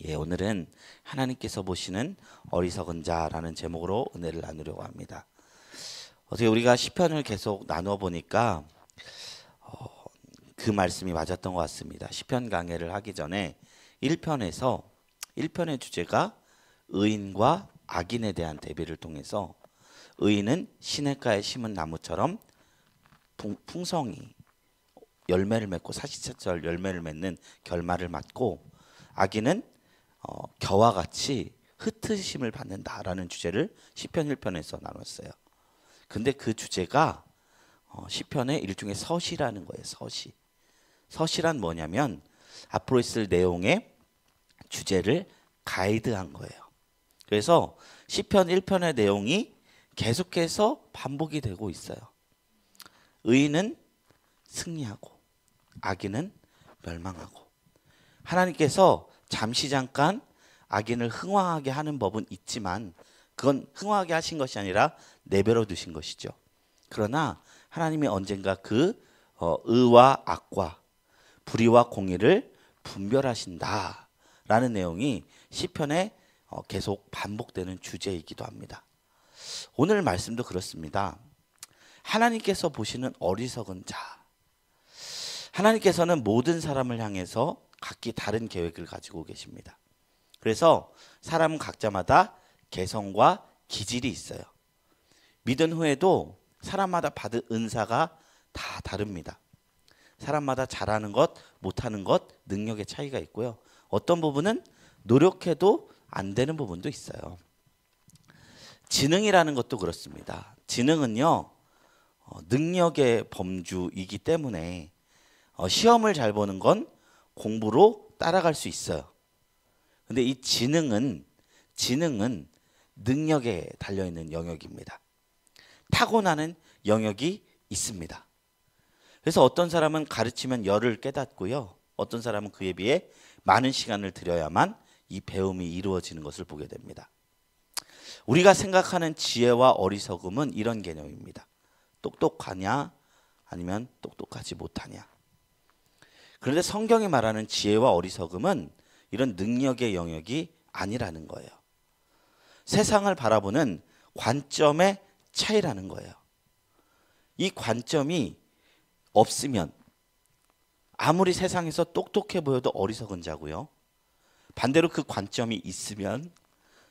오늘은 하나님께서 보시는 어리석은 자라는 제목으로 은혜를 나누려고 합니다. 어떻게 우리가 시편을 계속 나누어 보니까 그 말씀이 맞았던 것 같습니다. 시편 강해를 하기 전에 1편의 주제가 의인과 악인에 대한 대비를 통해서 의인은 시냇가에 심은 나무처럼 풍성히 열매를 맺고 사시사철 열매를 맺는 결말을 맞고, 악인은 겨와 같이 흩으심을 받는다라는 주제를 시편 1편에서 나눴어요. 근데 그 주제가 시편의 일종의 서시라는 거예요. 서시란 뭐냐면 앞으로 있을 내용의 주제를 가이드한 거예요. 그래서 시편 1편의 내용이 계속해서 반복이 되고 있어요. 의인은 승리하고 악인은 멸망하고, 하나님께서 잠시 잠깐 악인을 흥황하게 하는 법은 있지만 그건 흥황하게 하신 것이 아니라 내버려 두신 것이죠. 그러나 하나님이 언젠가 그 의와 악과 불의와 공의를 분별하신다라는 내용이 시편에 계속 반복되는 주제이기도 합니다. 오늘 말씀도 그렇습니다. 하나님께서 보시는 어리석은 자, 하나님께서는 모든 사람을 향해서 각기 다른 계획을 가지고 계십니다. 그래서 사람은 각자마다 개성과 기질이 있어요. 믿은 후에도 사람마다 받은 은사가 다 다릅니다. 사람마다 잘하는 것, 못하는 것, 능력의 차이가 있고요. 어떤 부분은 노력해도 안 되는 부분도 있어요. 지능이라는 것도 그렇습니다. 지능은요, 능력의 범주이기 때문에 시험을 잘 보는 건 공부로 따라갈 수 있어요. 근데 이 지능은 능력에 달려있는 영역입니다. 타고나는 영역이 있습니다. 그래서 어떤 사람은 가르치면 열을 깨닫고요, 어떤 사람은 그에 비해 많은 시간을 들여야만 이 배움이 이루어지는 것을 보게 됩니다. 우리가 생각하는 지혜와 어리석음은 이런 개념입니다. 똑똑하냐 아니면 똑똑하지 못하냐. 그런데 성경이 말하는 지혜와 어리석음은 이런 능력의 영역이 아니라는 거예요. 세상을 바라보는 관점의 차이라는 거예요. 이 관점이 없으면 아무리 세상에서 똑똑해 보여도 어리석은 자고요, 반대로 그 관점이 있으면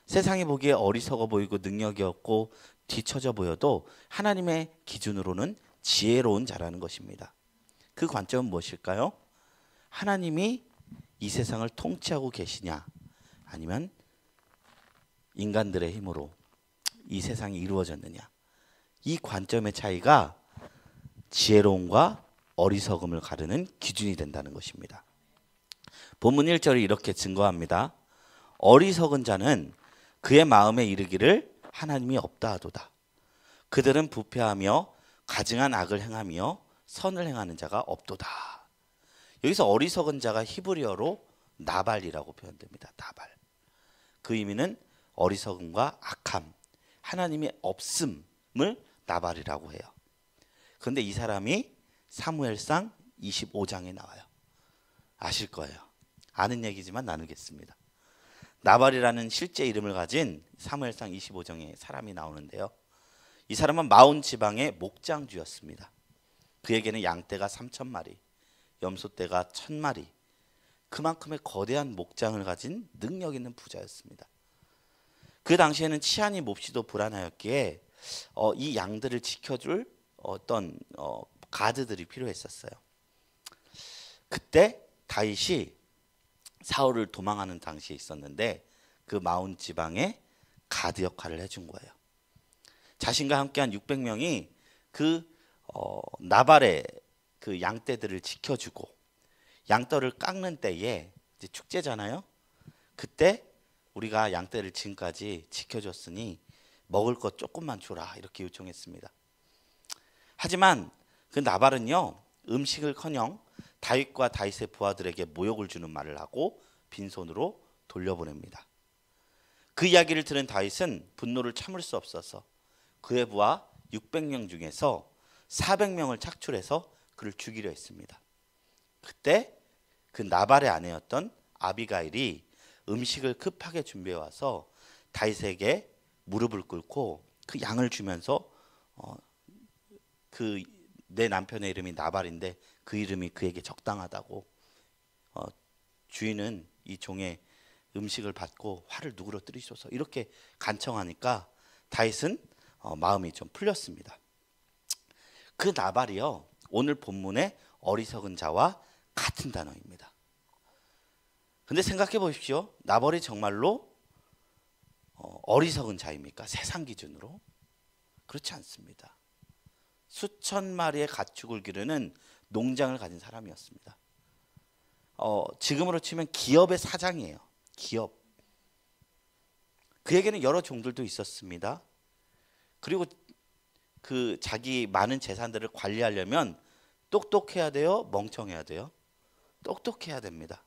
세상이 보기에 어리석어 보이고 능력이 없고 뒤처져 보여도 하나님의 기준으로는 지혜로운 자라는 것입니다. 그 관점은 무엇일까요? 하나님이 이 세상을 통치하고 계시냐, 아니면 인간들의 힘으로 이 세상이 이루어졌느냐. 이 관점의 차이가 지혜로움과 어리석음을 가르는 기준이 된다는 것입니다. 본문 1절이 이렇게 증거합니다. 어리석은 자는 그의 마음에 이르기를 하나님이 없다 하도다. 그들은 부패하며 가증한 악을 행하며 선을 행하는 자가 없도다. 여기서 어리석은 자가 히브리어로 나발이라고 표현됩니다. 나발. 그 의미는 어리석음과 악함, 하나님의 없음을 나발이라고 해요. 그런데 이 사람이 사무엘상 25장에 나와요. 아실 거예요. 아는 얘기지만 나누겠습니다. 나발이라는 실제 이름을 가진 사무엘상 25장에 사람이 나오는데요, 이 사람은 마온 지방의 목장주였습니다. 그에게는 양떼가 3,000마리, 염소떼가 1,000마리, 그만큼의 거대한 목장을 가진 능력 있는 부자였습니다. 그 당시에는 치안이 몹시도 불안하였기에 이 양들을 지켜줄 어떤 가드들이 필요했었어요. 그때 다윗이 사울을 도망하는 당시에 있었는데 그 마온 지방에 가드 역할을 해준 거예요. 자신과 함께한 600명이 그 나발의 그 양떼들을 지켜주고, 양떼를 깎는 때에 이제 축제잖아요. 그때 우리가 양떼를 지금까지 지켜줬으니 먹을 것 조금만 줘라, 이렇게 요청했습니다. 하지만 그 나발은요, 음식을커녕 다윗과 다윗의 부하들에게 모욕을 주는 말을 하고 빈손으로 돌려보냅니다. 그 이야기를 들은 다윗은 분노를 참을 수 없어서 그의 부하 600명 중에서 400명을 착출해서 그를 죽이려 했습니다. 그때 그 나발의 아내였던 아비가일이 음식을 급하게 준비해 와서 다윗에게 무릎을 꿇고 그 양을 주면서 그 내 남편의 이름이 나발인데 그 이름이 그에게 적당하다고, 주인은 이 종의 음식을 받고 화를 누그러뜨리소서 이렇게 간청하니까 다윗은 마음이 좀 풀렸습니다. 그 나발이요, 오늘 본문의 어리석은 자와 같은 단어입니다. 근데 생각해 보십시오. 나발이 정말로 어리석은 자입니까? 세상 기준으로? 그렇지 않습니다. 수천 마리의 가축을 기르는 농장을 가진 사람이었습니다. 지금으로 치면 기업의 사장이에요. 기업. 그에게는 여러 종들도 있었습니다. 그리고 그 자기 많은 재산들을 관리하려면 똑똑해야 돼요? 멍청해야 돼요? 똑똑해야 됩니다.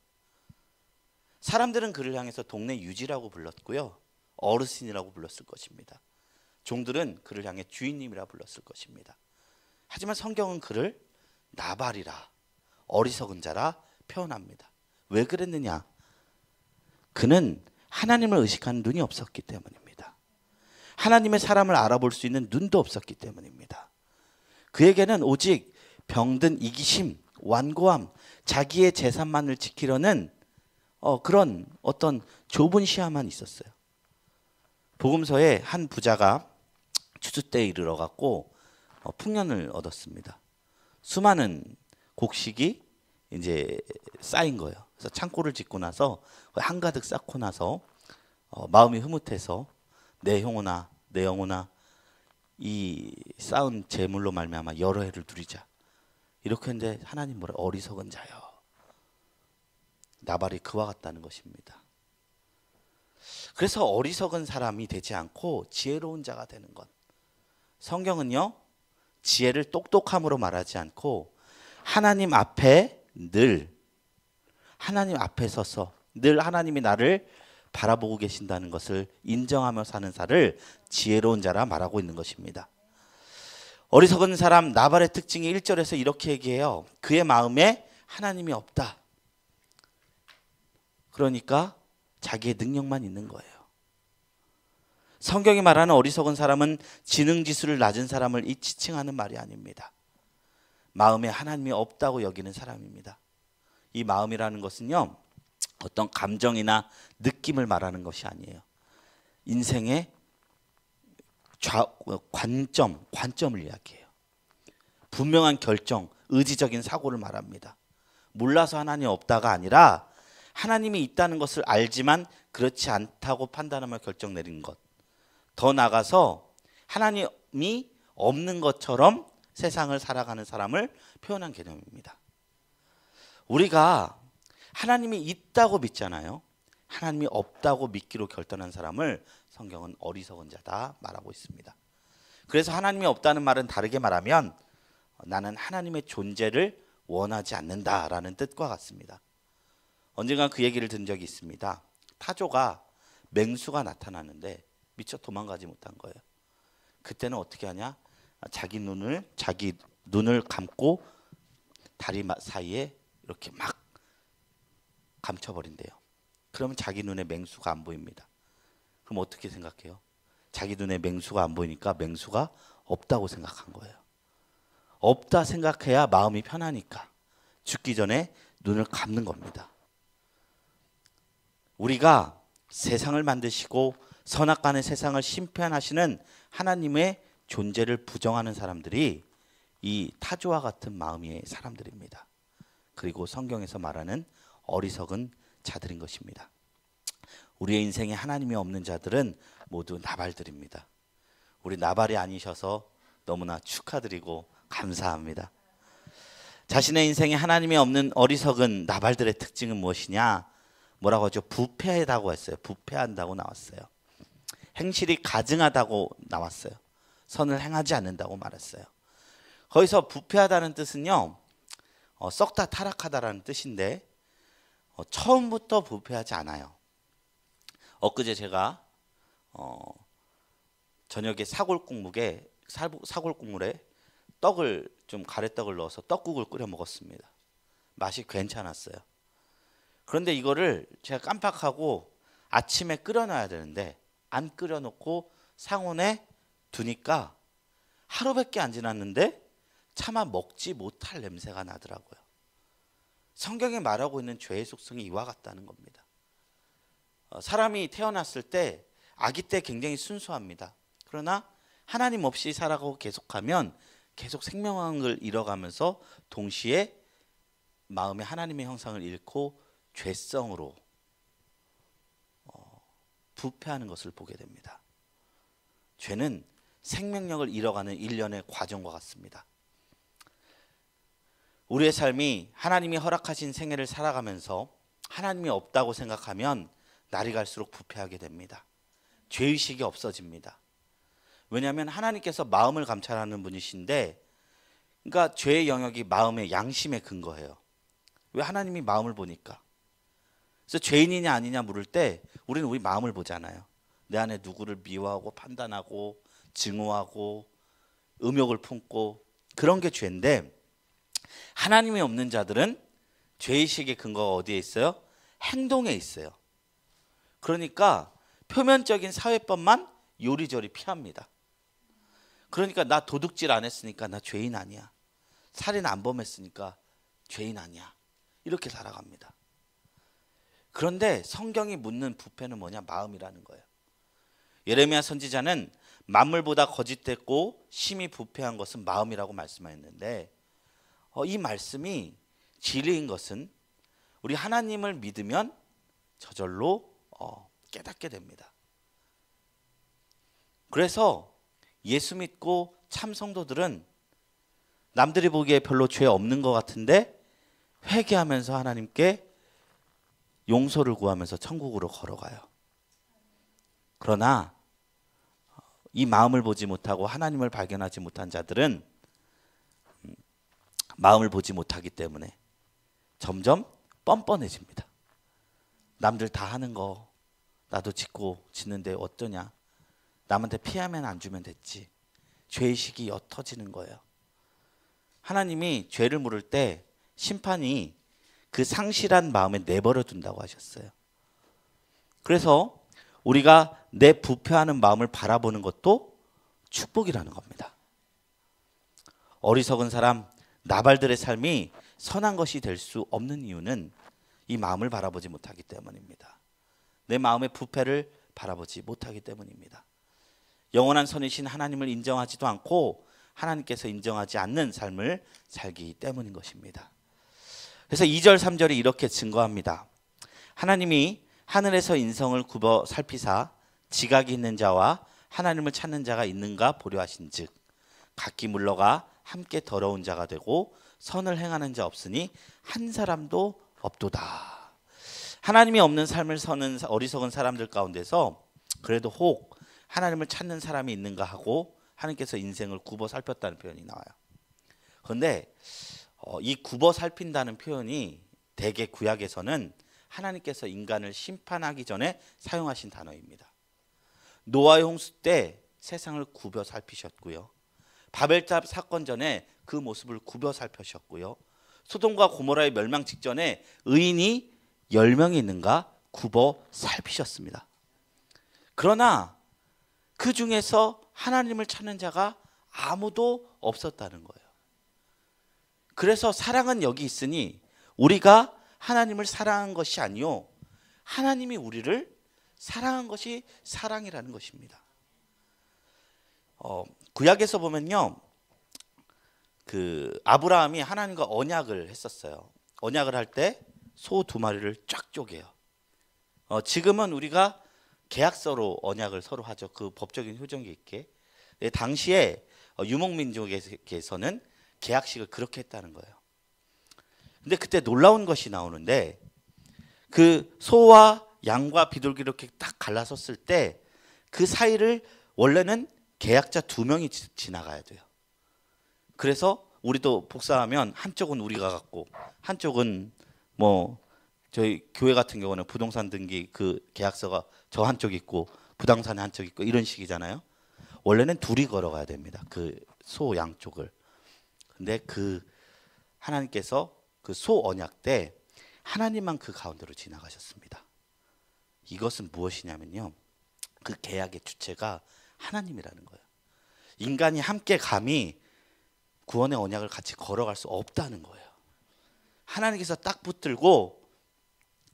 사람들은 그를 향해서 동네 유지라고 불렀고요, 어르신이라고 불렀을 것입니다. 종들은 그를 향해 주인님이라 불렀을 것입니다. 하지만 성경은 그를 나발이라, 어리석은 자라 표현합니다. 왜 그랬느냐? 그는 하나님을 의식하는 눈이 없었기 때문입니다. 하나님의 사람을 알아볼 수 있는 눈도 없었기 때문입니다. 그에게는 오직 병든 이기심, 완고함, 자기의 재산만을 지키려는 그런 어떤 좁은 시야만 있었어요. 복음서에 한 부자가 추수 때에 이르러 갖고 풍년을 얻었습니다. 수많은 곡식이 이제 쌓인 거예요. 그래서 창고를 짓고 나서 한가득 쌓고 나서 마음이 흐뭇해서 내 영혼아, 내 영혼아, 이 쌓은 재물로 말미암아 여러 해를 누리자. 이렇게 했는데 하나님 뭐라? 어리석은 자여. 나발이 그와 같다는 것입니다. 그래서 어리석은 사람이 되지 않고 지혜로운 자가 되는 것. 성경은요, 지혜를 똑똑함으로 말하지 않고 하나님 앞에 늘, 하나님 앞에 서서 늘 하나님이 나를 바라보고 계신다는 것을 인정하며 사는 자를 지혜로운 자라 말하고 있는 것입니다. 어리석은 사람 나발의 특징이 1절에서 이렇게 얘기해요. 그의 마음에 하나님이 없다. 그러니까 자기의 능력만 있는 거예요. 성경이 말하는 어리석은 사람은 지능지수를 낮은 사람을 지칭하는 말이 아닙니다. 마음에 하나님이 없다고 여기는 사람입니다. 이 마음이라는 것은요, 어떤 감정이나 느낌을 말하는 것이 아니에요. 인생의 관점을 이야기해요. 분명한 결정, 의지적인 사고를 말합니다. 몰라서 하나님이 없다가 아니라 하나님이 있다는 것을 알지만 그렇지 않다고 판단하며 결정 내린 것. 더 나아가서 하나님이 없는 것처럼 세상을 살아가는 사람을 표현한 개념입니다. 우리가 하나님이 있다고 믿잖아요. 하나님이 없다고 믿기로 결단한 사람을 성경은 어리석은 자다 말하고 있습니다. 그래서 하나님이 없다는 말은 다르게 말하면 나는 하나님의 존재를 원하지 않는다라는 뜻과 같습니다. 언젠가 그 얘기를 들은 적이 있습니다. 타조가 맹수가 나타나는데 미처 도망가지 못한 거예요. 그때는 어떻게 하냐? 자기 눈을 감고 다리 사이에 이렇게 막 감춰버린대요. 그러면 자기 눈에 맹수가 안 보입니다. 그럼 어떻게 생각해요? 자기 눈에 맹수가 안 보이니까 맹수가 없다고 생각한 거예요. 없다 생각해야 마음이 편하니까 죽기 전에 눈을 감는 겁니다. 우리가 세상을 만드시고 선악간의 세상을 심판하시는 하나님의 존재를 부정하는 사람들이 이 타조와 같은 마음의 사람들입니다. 그리고 성경에서 말하는 어리석은 자들인 것입니다. 우리의 인생에 하나님이 없는 자들은 모두 나발들입니다. 우리 나발이 아니셔서 너무나 축하드리고 감사합니다. 자신의 인생에 하나님이 없는 어리석은 나발들의 특징은 무엇이냐? 뭐라고 하죠? 부패하다고 했어요. 부패한다고 나왔어요. 행실이 가증하다고 나왔어요. 선을 행하지 않는다고 말했어요. 거기서 부패하다는 뜻은요, 썩다 타락하다라는 뜻인데 처음부터 부패하지 않아요. 엊그제 제가 저녁에 사골국물에 떡을 좀 가래떡을 넣어서 떡국을 끓여 먹었습니다. 맛이 괜찮았어요. 그런데 이거를 제가 깜빡하고 아침에 끓여놔야 되는데 안 끓여놓고 상온에 두니까 하루밖에 안 지났는데 차마 먹지 못할 냄새가 나더라고요. 성경에 말하고 있는 죄의 속성이 이와 같다는 겁니다. 사람이 태어났을 때 아기 때 굉장히 순수합니다. 그러나 하나님 없이 살아가고 계속하면 계속 생명을 잃어가면서 동시에 마음에 하나님의 형상을 잃고 죄성으로 부패하는 것을 보게 됩니다. 죄는 생명력을 잃어가는 일련의 과정과 같습니다. 우리의 삶이 하나님이 허락하신 생애를 살아가면서 하나님이 없다고 생각하면 날이 갈수록 부패하게 됩니다. 죄의식이 없어집니다. 왜냐하면 하나님께서 마음을 감찰하는 분이신데, 그러니까 죄의 영역이 마음의 양심에 근거해요. 왜? 하나님이 마음을 보니까. 그래서 죄인이냐 아니냐 물을 때 우리는 우리 마음을 보잖아요. 내 안에 누구를 미워하고 판단하고 증오하고 음욕을 품고, 그런 게 죄인데, 하나님이 없는 자들은 죄의식의 근거가 어디에 있어요? 행동에 있어요. 그러니까 표면적인 사회법만 요리조리 피합니다. 그러니까 나 도둑질 안 했으니까 나 죄인 아니야. 살인 안 범했으니까 죄인 아니야. 이렇게 살아갑니다. 그런데 성경이 묻는 부패는 뭐냐? 마음이라는 거예요. 예레미야 선지자는 만물보다 거짓됐고 심히 부패한 것은 마음이라고 말씀하였는데, 이 말씀이 진리인 것은 우리 하나님을 믿으면 저절로 깨닫게 됩니다. 그래서 예수 믿고 참 성도들은 남들이 보기에 별로 죄 없는 것 같은데 회개하면서 하나님께 용서를 구하면서 천국으로 걸어가요. 그러나 이 마음을 보지 못하고 하나님을 발견하지 못한 자들은 마음을 보지 못하기 때문에 점점 뻔뻔해집니다. 남들 다 하는 거 나도 짓는데 어떠냐? 남한테 피하면 안 주면 됐지. 죄의식이 옅어지는 거예요. 하나님이 죄를 물을 때 심판이 그 상실한 마음에 내버려 둔다고 하셨어요. 그래서 우리가 내 부패하는 마음을 바라보는 것도 축복이라는 겁니다. 어리석은 사람 나발들의 삶이 선한 것이 될 수 없는 이유는 이 마음을 바라보지 못하기 때문입니다. 내 마음의 부패를 바라보지 못하기 때문입니다. 영원한 선이신 하나님을 인정하지도 않고 하나님께서 인정하지 않는 삶을 살기 때문인 것입니다. 그래서 2절 3절이 이렇게 증거합니다. 하나님이 하늘에서 인성을 굽어 살피사 지각이 있는 자와 하나님을 찾는 자가 있는가 보려 하신즉 각기 물러가 함께 더러운 자가 되고 선을 행하는 자 없으니 한 사람도 없도다. 하나님이 없는 삶을 사는 어리석은 사람들 가운데서 그래도 혹 하나님을 찾는 사람이 있는가 하고 하나님께서 인생을 굽어 살폈다는 표현이 나와요. 그런데 이 굽어 살핀다는 표현이 대개 구약에서는 하나님께서 인간을 심판하기 전에 사용하신 단어입니다. 노아의 홍수 때 세상을 굽어 살피셨고요. 바벨탑 사건 전에 그 모습을 굽어 살피셨고요. 소돔과 고모라의 멸망 직전에 의인이 10명이 있는가 굽어 살피셨습니다. 그러나 그 중에서 하나님을 찾는 자가 아무도 없었다는 거예요. 그래서 사랑은 여기 있으니 우리가 하나님을 사랑한 것이 아니요 하나님이 우리를 사랑한 것이 사랑이라는 것입니다. 구약에서 보면요, 그 아브라함이 하나님과 언약을 했었어요. 언약을 할 때 소 2마리를 쫙 쪼개요. 지금은 우리가 계약서로 언약을 서로 하죠. 그 법적인 효정이 있게. 당시에 유목민족에서는 계약식을 그렇게 했다는 거예요. 근데 그때 놀라운 것이 나오는데 그 소와 양과 비둘기 이렇게 딱 갈라섰을 때 그 사이를 원래는 계약자 2명이 지나가야 돼요. 그래서 우리도 복사하면 한쪽은 우리가 갖고 한쪽은 뭐 저희 교회 같은 경우는 부동산 등기 그 계약서가 저 한쪽 있고 부동산에 한쪽 있고 이런 식이잖아요. 원래는 둘이 걸어가야 됩니다. 그 소 양쪽을. 근데 그 하나님께서 그 소 언약 때 하나님만 그 가운데로 지나가셨습니다. 이것은 무엇이냐면요, 그 계약의 주체가 하나님이라는 거예요. 인간이 함께 감히 구원의 언약을 같이 걸어갈 수 없다는 거예요. 하나님께서 딱 붙들고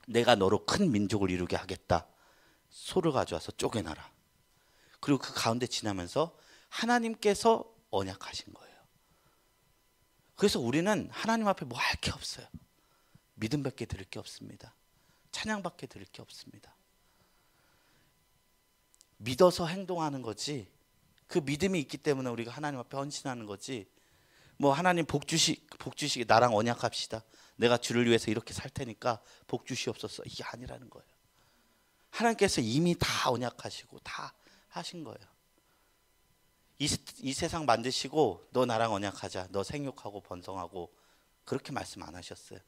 내가 너로 큰 민족을 이루게 하겠다. 소를 가져와서 쪼개놔라. 그리고 그 가운데 지나면서 하나님께서 언약하신 거예요. 그래서 우리는 하나님 앞에 뭐 할 게 없어요. 믿음밖에 드릴 게 없습니다. 찬양밖에 드릴 게 없습니다. 믿어서 행동하는 거지, 그 믿음이 있기 때문에 우리가 하나님 앞에 헌신하는 거지, 뭐 하나님 복 주시게 나랑 언약합시다. 내가 주를 위해서 이렇게 살 테니까 복 주시옵소서. 이게 아니라는 거예요. 하나님께서 이미 다 언약하시고 다 하신 거예요. 이 세상 만드시고 너 나랑 언약하자. 너 생육하고 번성하고 그렇게 말씀 안 하셨어요.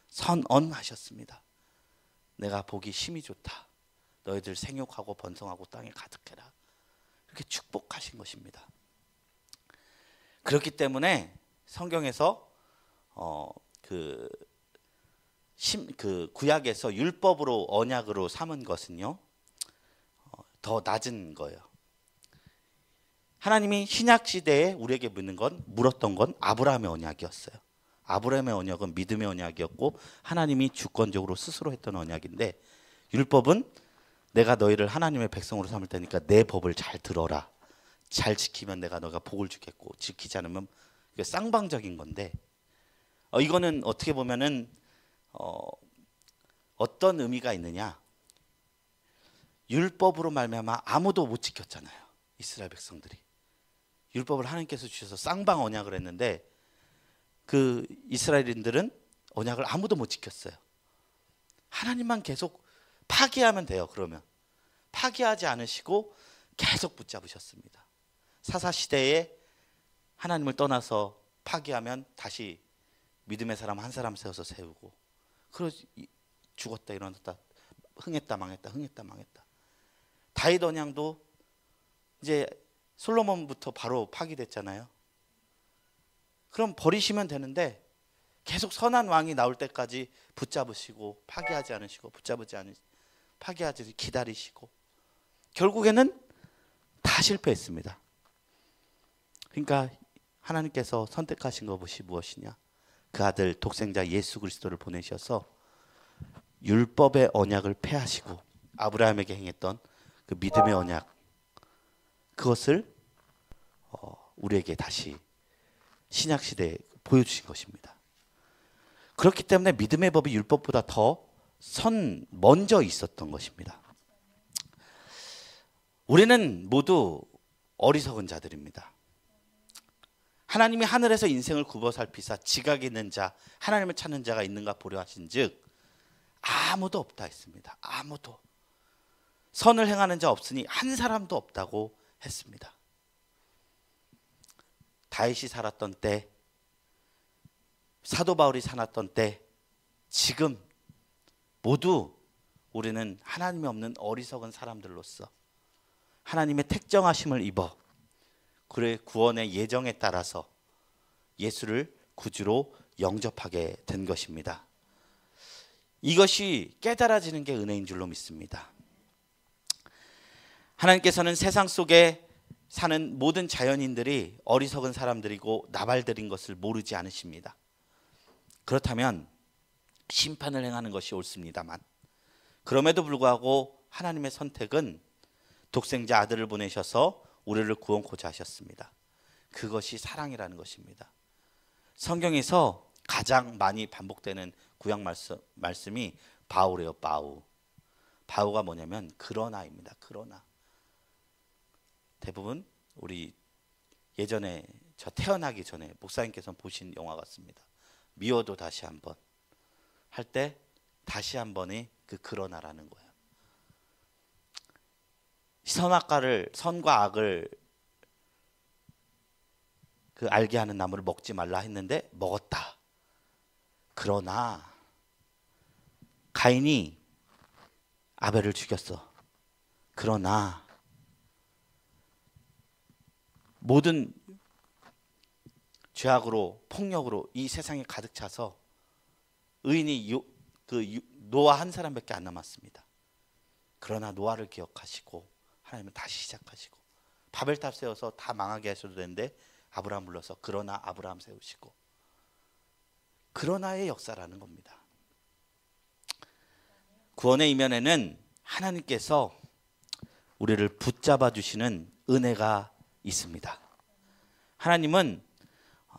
선언하셨습니다. 내가 보기 심히 좋다. 너희들 생육하고 번성하고 땅에 가득해라. 이렇게 축복하신 것입니다. 그렇기 때문에 성경에서 그 구약에서 율법으로 언약으로 삼은 것은요, 더 낮은 거예요. 하나님이 신약 시대에 우리에게 물었던 건 아브라함의 언약이었어요. 아브라함의 언약은 믿음의 언약이었고 하나님이 주권적으로 스스로 했던 언약인데, 율법은 내가 너희를 하나님의 백성으로 삼을 테니까 내 법을 잘 들어라. 잘 지키면 내가 너가 복을 주겠고 지키지 않으면 쌍방적인 건데, 이거는 어떻게 보면은 어떤 의미가 있느냐, 율법으로 말미암아 아무도 못 지켰잖아요. 이스라엘 백성들이 율법을 하나님께서 주셔서 쌍방 언약을 했는데 그 이스라엘인들은 언약을 아무도 못 지켰어요. 하나님만 계속 파기하면 돼요. 그러면 파기하지 않으시고 계속 붙잡으셨습니다. 사사시대에 하나님을 떠나서 파기하면 다시 믿음의 사람 한 사람 세워서 세우고, 죽었다 일어났다, 흥했다 망했다, 흥했다 망했다. 다윗 언약도 이제 솔로몬부터 바로 파기됐잖아요. 그럼 버리시면 되는데 계속 선한 왕이 나올 때까지 붙잡으시고 파기하지 않으시고 파기하지 기다리시고 결국에는 다 실패했습니다. 그러니까 하나님께서 선택하신 것이 무엇이냐, 그 아들 독생자 예수 그리스도를 보내셔서 율법의 언약을 폐하시고 아브라함에게 행했던 그 믿음의 언약, 그것을 우리에게 다시 신약 시대에 보여주신 것입니다. 그렇기 때문에 믿음의 법이 율법보다 더 먼저 있었던 것입니다. 우리는 모두 어리석은 자들입니다. 하나님이 하늘에서 인생을 굽어 살피사 지각이 있는 자, 하나님을 찾는 자가 있는가 보려 하신즉 아무도 없다 했습니다. 아무도. 선을 행하는 자 없으니 한 사람도 없다고 했습니다. 다윗이 살았던 때, 사도 바울이 살았던 때, 지금 모두 우리는 하나님이 없는 어리석은 사람들로서 하나님의 택정하심을 입어 그의 구원의 예정에 따라서 예수를 구주로 영접하게 된 것입니다. 이것이 깨달아지는 게 은혜인 줄로 믿습니다. 하나님께서는 세상 속에 사는 모든 자연인들이 어리석은 사람들이고 나발들인 것을 모르지 않으십니다. 그렇다면 심판을 행하는 것이 옳습니다만, 그럼에도 불구하고 하나님의 선택은 독생자 아들을 보내셔서 우리를 구원코자 하셨습니다. 그것이 사랑이라는 것입니다. 성경에서 가장 많이 반복되는 구약 말씀이 바우래요. 바우가 뭐냐면 그러나입니다. 그러나. 대부분 우리 예전에 저 태어나기 전에 목사님께서 보신 영화 같습니다. 미워도 다시 한번 할 때 다시 한 번이 그러나라는 거예요. 선과 악을 알게 하는 나무를 먹지 말라 했는데 먹었다. 그러나 가인이 아벨을 죽였어. 그러나 모든 죄악으로 폭력으로 이 세상에 가득 차서 의인이 노아 한 사람밖에 안 남았습니다. 그러나 노아를 기억하시고 하나님은 다시 시작하시고, 바벨탑 세워서 다 망하게 하셔도 되는데 아브라함 불러서 그러나 아브라함 세우시고, 그러나의 역사라는 겁니다. 구원의 이면에는 하나님께서 우리를 붙잡아 주시는 은혜가 있습니다. 하나님은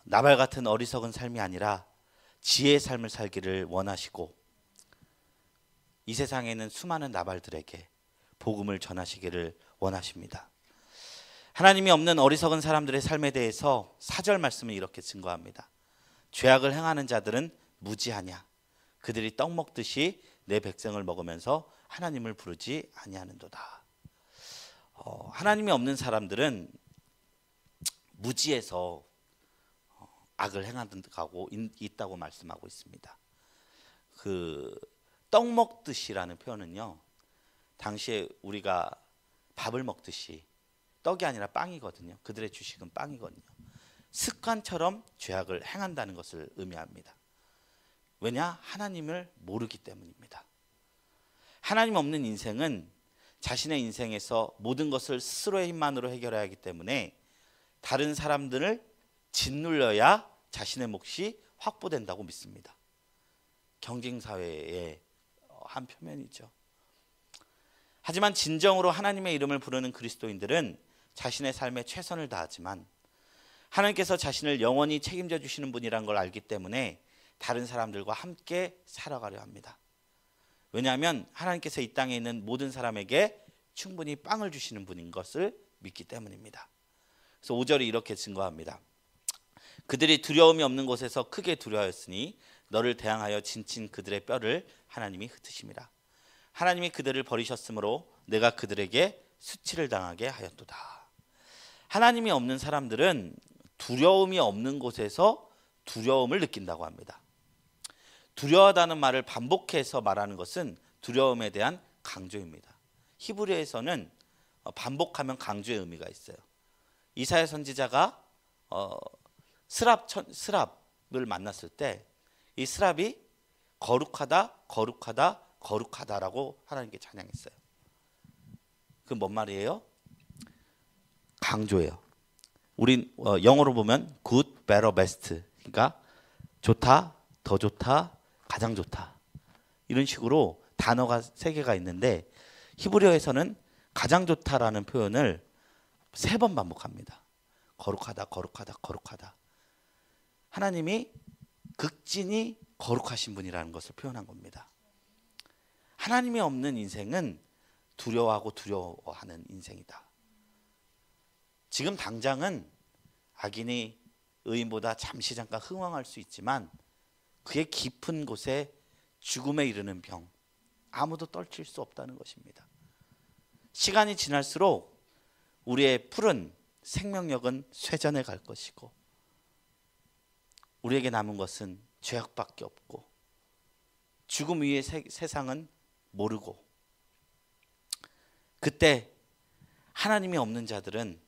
나발 같은 어리석은 삶이 아니라 지혜의 삶을 살기를 원하시고, 이 세상에 있는 수많은 나발들에게 복음을 전하시기를 원하십니다. 하나님이 없는 어리석은 사람들의 삶에 대해서 4절 말씀은 이렇게 증거합니다. 죄악을 행하는 자들은 무지하냐, 그들이 떡 먹듯이 내 백성을 먹으면서 하나님을 부르지 아니하는도다. 하나님이 없는 사람들은 무지해서 악을 행하고 있다고 말씀하고 있습니다. 그 떡 먹듯이라는 표현은요, 당시에 우리가 밥을 먹듯이, 떡이 아니라 빵이거든요. 그들의 주식은 빵이거든요. 습관처럼 죄악을 행한다는 것을 의미합니다. 왜냐? 하나님을 모르기 때문입니다. 하나님 없는 인생은 자신의 인생에서 모든 것을 스스로의 힘만으로 해결해야 하기 때문에 다른 사람들을 짓눌려야 자신의 몫이 확보된다고 믿습니다. 경쟁사회의 한 표면이죠. 하지만 진정으로 하나님의 이름을 부르는 그리스도인들은 자신의 삶에 최선을 다하지만 하나님께서 자신을 영원히 책임져 주시는 분이란 걸 알기 때문에 다른 사람들과 함께 살아가려 합니다. 왜냐하면 하나님께서 이 땅에 있는 모든 사람에게 충분히 빵을 주시는 분인 것을 믿기 때문입니다. 그래서 5절이 이렇게 증거합니다. 그들이 두려움이 없는 곳에서 크게 두려워했으니 너를 대항하여 진친 그들의 뼈를 하나님이 흩으심이라. 하나님이 그들을 버리셨으므로 내가 그들에게 수치를 당하게 하였도다. 하나님이 없는 사람들은 두려움이 없는 곳에서 두려움을 느낀다고 합니다. 두려워하다는 말을 반복해서 말하는 것은 두려움에 대한 강조입니다. 히브리어에서는 반복하면 강조의 의미가 있어요. 이사야 선지자가 스랍을 만났을 때 이 스랍이 거룩하다, 거룩하다, 거룩하다라고 하나님께 찬양했어요. 그 뭔 말이에요? 강조예요. 우린 영어로 보면 good, better, best. 그러니까 좋다, 더 좋다, 가장 좋다. 이런 식으로 단어가 3개가 있는데 히브리어에서는 가장 좋다라는 표현을 3번 반복합니다. 거룩하다, 거룩하다, 거룩하다. 하나님이 극진히 거룩하신 분이라는 것을 표현한 겁니다. 하나님이 없는 인생은 두려워하고 두려워하는 인생이다. 지금 당장은 악인이 의인보다 잠시 잠깐 흥황할 수 있지만 그의 깊은 곳에 죽음에 이르는 병, 아무도 떨칠 수 없다는 것입니다. 시간이 지날수록 우리의 푸른 생명력은 쇠전해 갈 것이고 우리에게 남은 것은 죄악밖에 없고 죽음 위의 세상은 모르고, 그때 하나님이 없는 자들은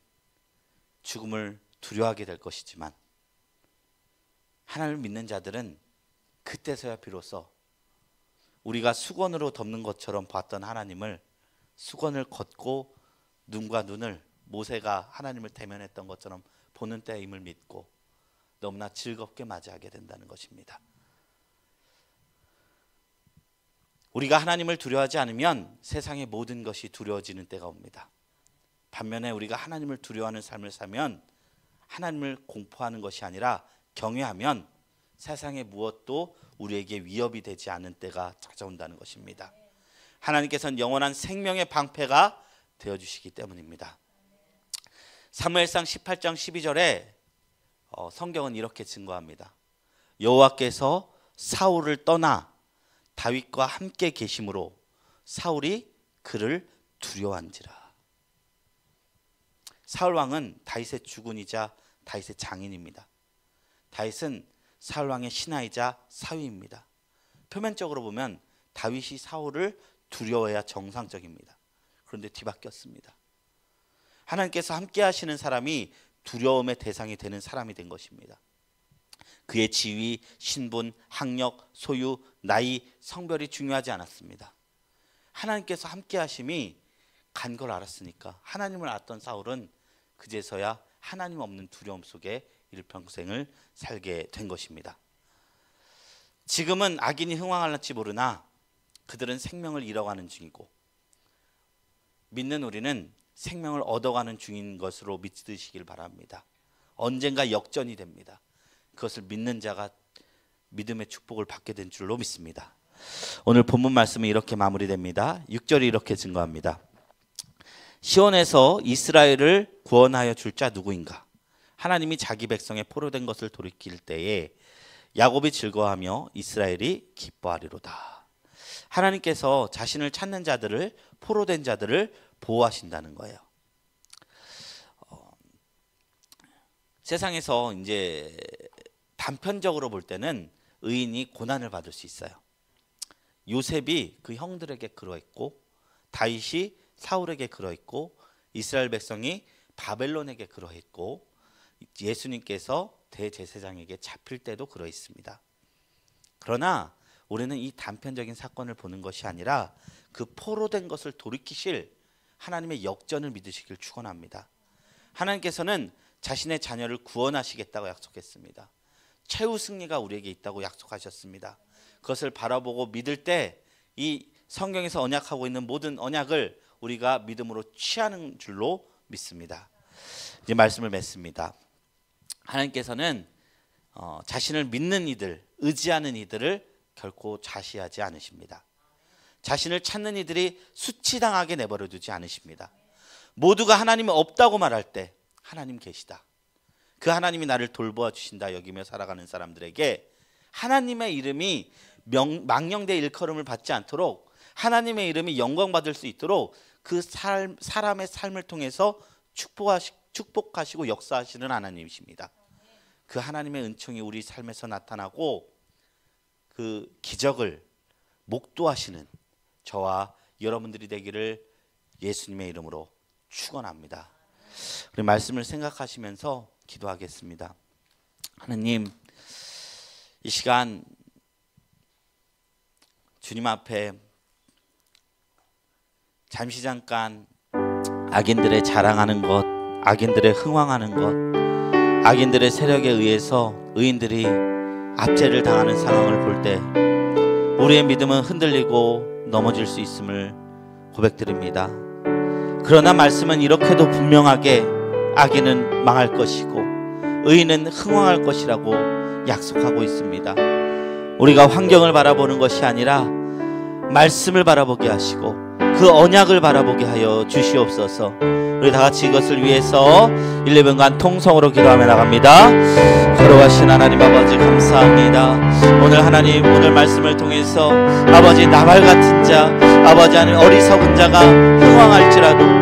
죽음을 두려워하게 될 것이지만 하나님을 믿는 자들은 그때서야 비로소 우리가 수건으로 덮는 것처럼 봤던 하나님을 수건을 걷고 눈과 눈을 모세가 하나님을 대면했던 것처럼 보는 때임을 믿고 너무나 즐겁게 맞이하게 된다는 것입니다. 우리가 하나님을 두려워하지 않으면 세상의 모든 것이 두려워지는 때가 옵니다. 반면에 우리가 하나님을 두려워하는 삶을 살면 하나님을 공포하는 것이 아니라 경외하면 세상의 무엇도 우리에게 위협이 되지 않는 때가 찾아온다는 것입니다. 하나님께서는 영원한 생명의 방패가 되어주시기 때문입니다. 사무엘상 18장 12절에 성경은 이렇게 증거합니다. 여호와께서 사울을 떠나 다윗과 함께 계심으로 사울이 그를 두려워한지라. 사울 왕은 다윗의 주군이자 다윗의 장인입니다. 다윗은 사울 왕의 신하이자 사위입니다. 표면적으로 보면 다윗이 사울을 두려워해야 정상적입니다. 그런데 뒤바뀌었습니다. 하나님께서 함께 하시는 사람이 두려움의 대상이 되는 사람이 된 것입니다. 그의 지위, 신분, 학력, 소유, 나이, 성별이 중요하지 않았습니다. 하나님께서 함께 하심이 간 걸 알았으니까 하나님을 알았던 사울은 그제서야 하나님 없는 두려움 속에 일평생을 살게 된 것입니다. 지금은 악인이 흥왕할지 모르나 그들은 생명을 잃어가는 중이고 믿는 우리는 생명을 얻어가는 중인 것으로 믿으시길 바랍니다. 언젠가 역전이 됩니다. 그것을 믿는 자가 믿음의 축복을 받게 된 줄로 믿습니다. 오늘 본문 말씀은 이렇게 마무리됩니다. 6절이 이렇게 증거합니다. 시온에서 이스라엘을 구원하여 줄 자 누구인가? 하나님이 자기 백성의 포로된 것을 돌이킬 때에 야곱이 즐거워하며 이스라엘이 기뻐하리로다. 하나님께서 자신을 찾는 자들을, 포로된 자들을 보호하신다는 거예요. 세상에서 이제 단편적으로 볼 때는 의인이 고난을 받을 수 있어요. 요셉이 그 형들에게 그러했고, 다윗이 사울에게 그러했고, 이스라엘 백성이 바벨론에게 그러했고, 예수님께서 대제사장에게 잡힐 때도 그러했습니다. 그러나 우리는 이 단편적인 사건을 보는 것이 아니라 그 포로된 것을 돌이키실 하나님의 역전을 믿으시길 축원합니다. 하나님께서는 자신의 자녀를 구원하시겠다고 약속했습니다. 최후 승리가 우리에게 있다고 약속하셨습니다. 그것을 바라보고 믿을 때 이 성경에서 언약하고 있는 모든 언약을 우리가 믿음으로 취하는 줄로 믿습니다. 이제 말씀을 맺습니다. 하나님께서는 자신을 믿는 이들, 의지하는 이들을 결코 좌시하지 않으십니다. 자신을 찾는 이들이 수치당하게 내버려 두지 않으십니다. 모두가 하나님이 없다고 말할 때 하나님 계시다, 그 하나님이 나를 돌보아 주신다 여기며 살아가는 사람들에게 하나님의 이름이 망령되이 일컬음을 받지 않도록, 하나님의 이름이 영광받을 수 있도록 그 사람의 삶을 통해서 축복하시고 역사하시는 하나님이십니다. 그 하나님의 은총이 우리 삶에서 나타나고 그 기적을 목도하시는 저와 여러분들이 되기를 예수님의 이름으로 축원합니다. 우리 말씀을 생각하시면서 기도하겠습니다. 하나님, 이 시간 주님 앞에 잠시 잠깐 악인들의 자랑하는 것, 악인들의 흥왕하는 것, 악인들의 세력에 의해서 의인들이 압제를 당하는 상황을 볼 때 우리의 믿음은 흔들리고 넘어질 수 있음을 고백드립니다. 그러나 말씀은 이렇게도 분명하게 악인은 망할 것이고 의인은 흥왕할 것이라고 약속하고 있습니다. 우리가 환경을 바라보는 것이 아니라 말씀을 바라보게 하시고 그 언약을 바라보게 하여 주시옵소서. 우리 다같이 이것을 위해서 1, 2분간 통성으로 기도하며 나갑니다. 걸어가신 하나님 아버지 감사합니다. 오늘 하나님, 오늘 말씀을 통해서 아버지 나발 같은 자, 아버지 하나님 어리석은 자가 흥왕할지라도